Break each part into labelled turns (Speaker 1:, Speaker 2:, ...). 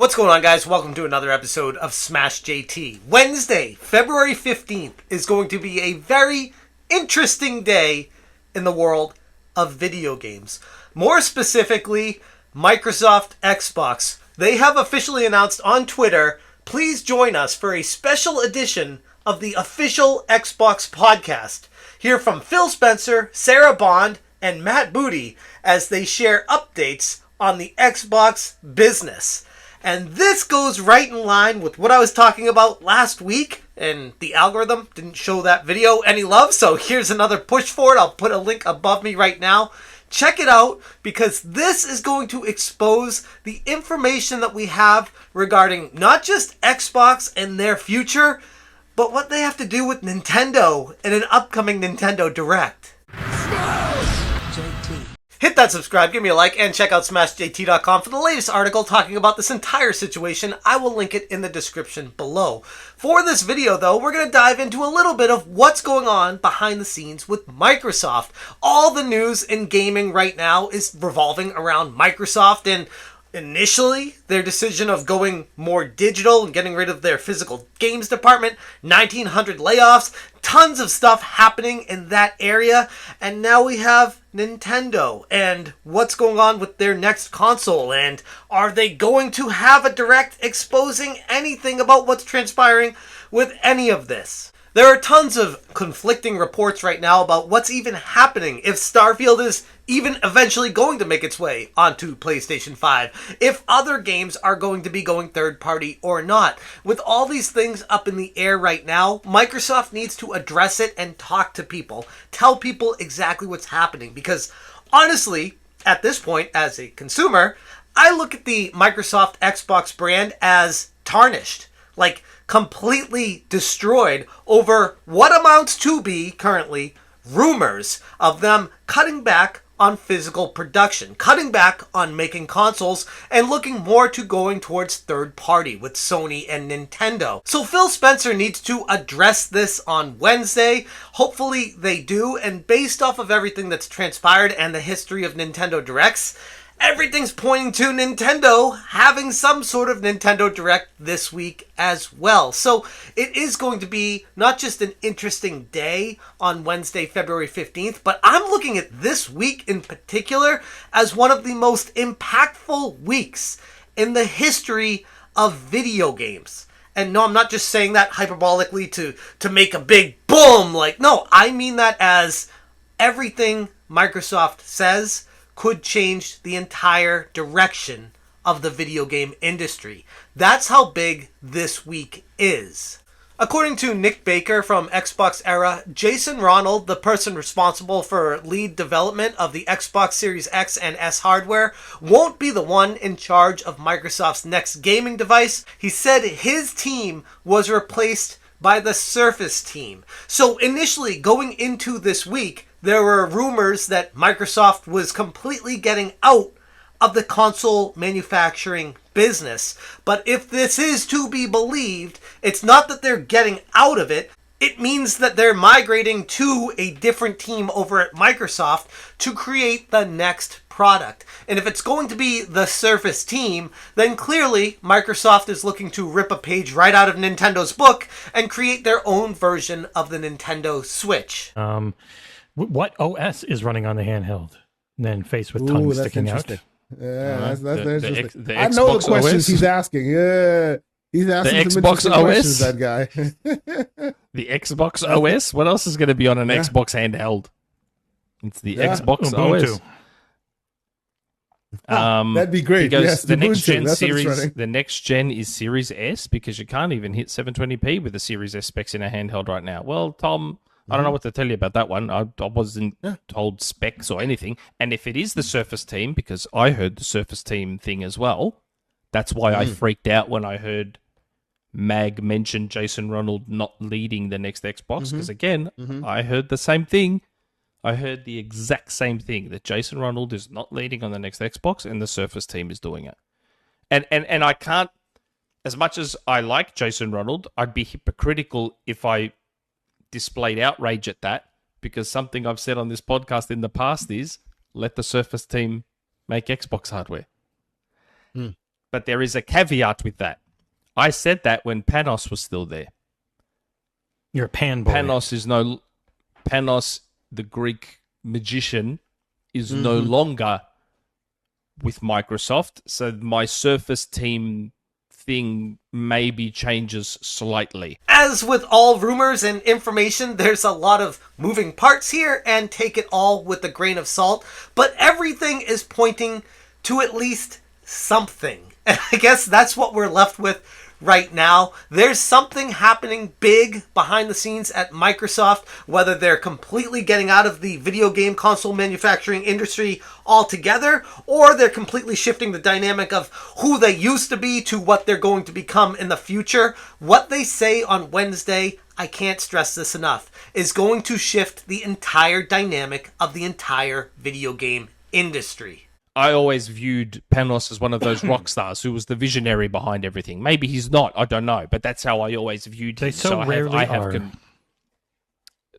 Speaker 1: What's going on, guys? Welcome to another episode of Smash JT. Wednesday, February 15th is going to be a very interesting day in the world of video games. More specifically, Microsoft Xbox. They have officially announced on Twitter, please join us for a special edition of the official Xbox podcast. Hear from Phil Spencer, Sarah Bond, and Matt Booty as they share updates on the Xbox business. And this goes right in line with what I was talking about last week, and the algorithm didn't show that video any love, so here's another push for it. I'll put a link above me right now. Check it out, because this is going to expose the information that we have regarding not just Xbox and their future, but what they have to do with Nintendo in an upcoming Nintendo Direct. Hit that subscribe, give me a like, and check out SmashJT.com for the latest article talking about this entire situation. I will link it in the description below. For this video, though, we're going to dive into a little bit of what's going on behind the scenes with Microsoft. All the news in gaming right now is revolving around Microsoft, and initially, their decision of going more digital and getting rid of their physical games department, 1,900 layoffs, tons of stuff happening in that area, and now we have Nintendo and what's going on with their next console, and are they going to have a direct exposing anything about what's transpiring with any of this? There are tons of conflicting reports right now about what's even happening, if Starfield is even eventually going to make its way onto PlayStation 5, if other games are going to be going third party or not. With all these things up in the air right now, Microsoft needs to address it and talk to people, tell people exactly what's happening, because honestly, at this point, as a consumer, I look at the Microsoft Xbox brand as tarnished. Like, completely destroyed over what amounts to be, currently, rumors of them cutting back on physical production, cutting back on making consoles, and looking more to going towards third party with Sony and Nintendo. So Phil Spencer needs to address this on Wednesday. Hopefully they do, and based off of everything that's transpired and the history of Nintendo Directs, everything's pointing to Nintendo having some sort of Nintendo Direct this week as well. So it is going to be not just an interesting day on Wednesday, February 15th, but I'm looking at this week in particular as one of the most impactful weeks in the history of video games. And no, I'm not just saying that hyperbolically to make a big boom. No, I mean that as everything Microsoft says could change the entire direction of the video game industry. That's how big this week is. According to Nick Baker from Xbox Era, Jason Ronald, the person responsible for lead development of the Xbox Series X and S hardware, won't be the one in charge of Microsoft's next gaming device. He said his team was replaced by the Surface team. So initially, going into this week, there were rumors that Microsoft was completely getting out of the console manufacturing business. But if this is to be believed, it's not that they're getting out of it. It means that they're migrating to a different team over at Microsoft to create the next product. And if it's going to be the Surface team, then clearly Microsoft is looking to rip a page right out of Nintendo's book and create their own version of the Nintendo Switch.
Speaker 2: What OS is running on the handheld? And then faced with tongue sticking out.
Speaker 3: Yeah, that's interesting.
Speaker 4: The
Speaker 3: I know the questions
Speaker 4: OS?
Speaker 3: he's asking. Yeah, he's asking
Speaker 4: The
Speaker 3: some
Speaker 4: Xbox
Speaker 3: interesting
Speaker 4: OS?
Speaker 3: questions, that guy.
Speaker 4: The Xbox OS? What else is going to be on an Xbox handheld? It's the Xbox
Speaker 2: Ubuntu.
Speaker 4: OS.
Speaker 3: That'd be great.
Speaker 4: Because
Speaker 3: Yes,
Speaker 4: the
Speaker 3: Ubuntu,
Speaker 4: next gen
Speaker 3: that's what it's
Speaker 4: series,
Speaker 3: running.
Speaker 4: the next gen is Series S, because you can't even hit 720p with the Series S specs in a handheld right now. Well, Tom, I don't know what to tell you about that one. I wasn't told specs or anything. And if it is the Surface team, because I heard the Surface team thing as well, that's why I freaked out when I heard Mag mention Jason Ronald not leading the next Xbox. Because again, I heard the same thing. I heard the exact same thing, that Jason Ronald is not leading on the next Xbox and the Surface team is doing it. And I can't, as much as I like Jason Ronald, I'd be hypocritical if I displayed outrage at that, because something I've said on this podcast in the past is let the Surface team make Xbox hardware. But there is a caveat with that. I said that when Panos was still there.
Speaker 2: You're a pan boy.
Speaker 4: Panos, the Greek magician, is no longer with Microsoft. So my Surface team thing maybe changes slightly.
Speaker 1: As with all rumors and information, there's a lot of moving parts here, and take it all with a grain of salt. But everything is pointing to at least something. And I guess that's what we're left with right now. There's something happening big behind the scenes at Microsoft, whether they're completely getting out of the video game console manufacturing industry altogether, or they're completely shifting the dynamic of who they used to be to what they're going to become in the future. What they say on Wednesday, I can't stress this enough, is going to shift the entire dynamic of the entire video game industry.
Speaker 4: I always viewed Panos as one of those rock stars who was the visionary behind everything. Maybe he's not, I don't know, but that's how I always viewed him.
Speaker 2: They so rarely are.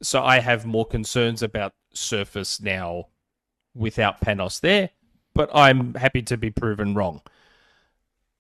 Speaker 4: So I have more concerns about Surface now without Panos there, but I'm happy to be proven wrong.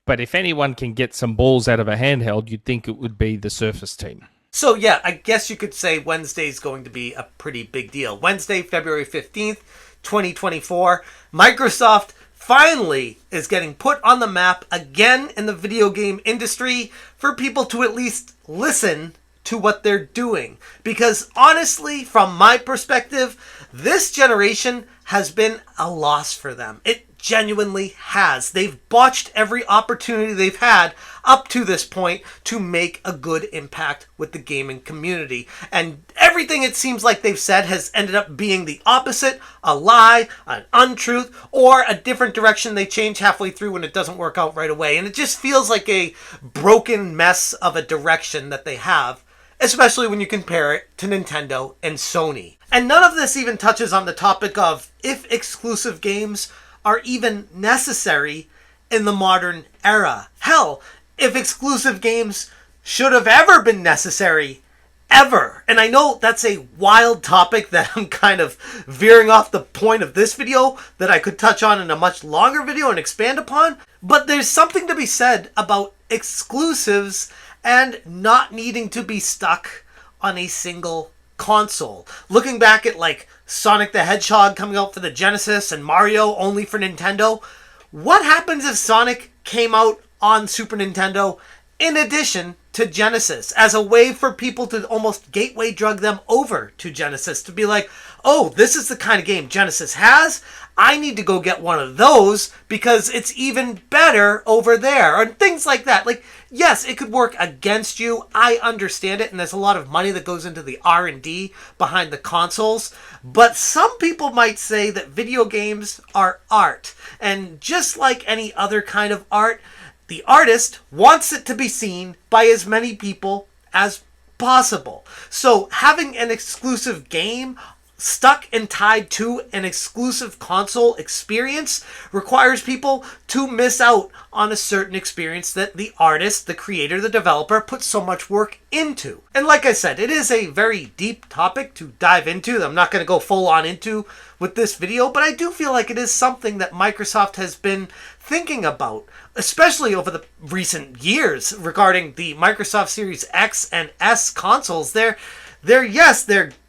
Speaker 4: But if anyone can get some balls out of a handheld, you'd think it would be the Surface team.
Speaker 1: So yeah, I guess you could say Wednesday's going to be a pretty big deal. Wednesday, February 15th, 2024, Microsoft finally is getting put on the map again in the video game industry for people to at least listen to what they're doing. Because honestly, from my perspective, this generation has been a loss for them. It genuinely has. They've botched every opportunity they've had up to this point to make a good impact with the gaming community. And everything it seems like they've said has ended up being the opposite, a lie, an untruth, or a different direction they change halfway through when it doesn't work out right away. And it just feels like a broken mess of a direction that they have, especially when you compare it to Nintendo and Sony. And none of this even touches on the topic of if exclusive games are even necessary in the modern era. Hell, if exclusive games should have ever been necessary, ever. And I know that's a wild topic that I'm kind of veering off the point of this video that I could touch on in a much longer video and expand upon, but there's something to be said about exclusives and not needing to be stuck on a single console. Looking back at like Sonic the Hedgehog coming out for the Genesis and Mario only for Nintendo, what happens if Sonic came out on Super Nintendo in addition to Genesis as a way for people to almost gateway drug them over to Genesis, to be like, oh, this is the kind of game Genesis has, I need to go get one of those because it's even better over there, and things like that. Like, yes, it could work against you, I understand it, and there's a lot of money that goes into the R&D behind the consoles, but some people might say that video games are art, and just like any other kind of art, the artist wants it to be seen by as many people as possible. So having an exclusive game stuck and tied to an exclusive console experience requires people to miss out on a certain experience that the artist, the creator, the developer put so much work into. And like I said, it is a very deep topic to dive into that I'm not going to go full on into with this video, but I do feel like it is something that Microsoft has been thinking about, especially over the recent years regarding the Microsoft Series X and S consoles. They're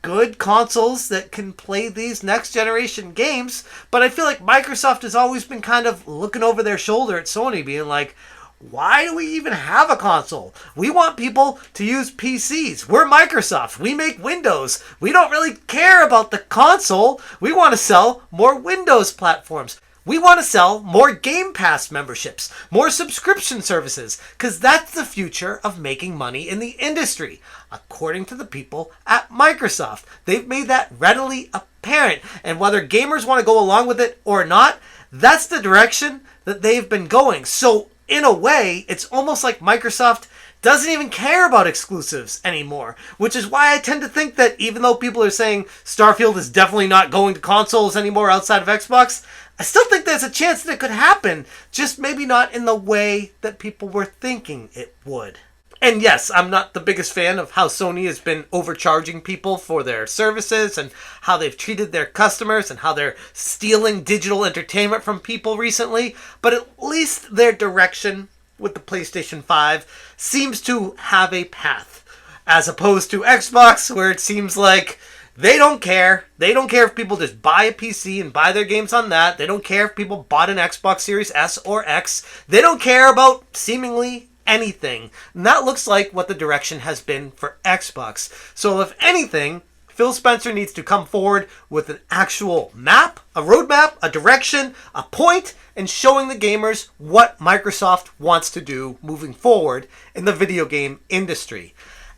Speaker 1: good consoles that can play these next generation games, but I feel like Microsoft has always been kind of looking over their shoulder at Sony, being like, why do we even have a console? We want people to use PCs. We're Microsoft. We make Windows. We don't really care about the console. We want to sell more Windows platforms. We want to sell more Game Pass memberships, more subscription services, because that's the future of making money in the industry, according to the people at Microsoft. They've made that readily apparent, and whether gamers want to go along with it or not, that's the direction that they've been going. So, in a way, it's almost like Microsoft doesn't even care about exclusives anymore, which is why I tend to think that even though people are saying Starfield is definitely not going to consoles anymore outside of Xbox, I still think there's a chance that it could happen, just maybe not in the way that people were thinking it would. And yes, I'm not the biggest fan of how Sony has been overcharging people for their services and how they've treated their customers and how they're stealing digital entertainment from people recently. But at least their direction with the PlayStation 5 seems to have a path, as opposed to Xbox, where it seems like they don't care. They don't care if people just buy a PC and buy their games on that. They don't care if people bought an Xbox Series S or X. They don't care about seemingly anything. And that looks like what the direction has been for Xbox. So if anything, Phil Spencer needs to come forward with an actual map, a roadmap, a direction, a point, and showing the gamers what Microsoft wants to do moving forward in the video game industry.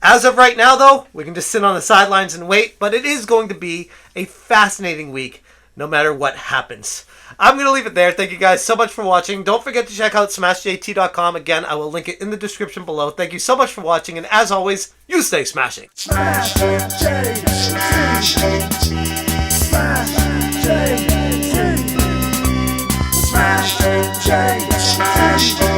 Speaker 1: As of right now, though, we can just sit on the sidelines and wait, but it is going to be a fascinating week no matter what happens. I'm going to leave it there. Thank you guys so much for watching. Don't forget to check out smashjt.com. Again, I will link it in the description below. Thank you so much for watching, and as always, you stay smashing.
Speaker 5: Smash JT. Smash JT. Smash JT.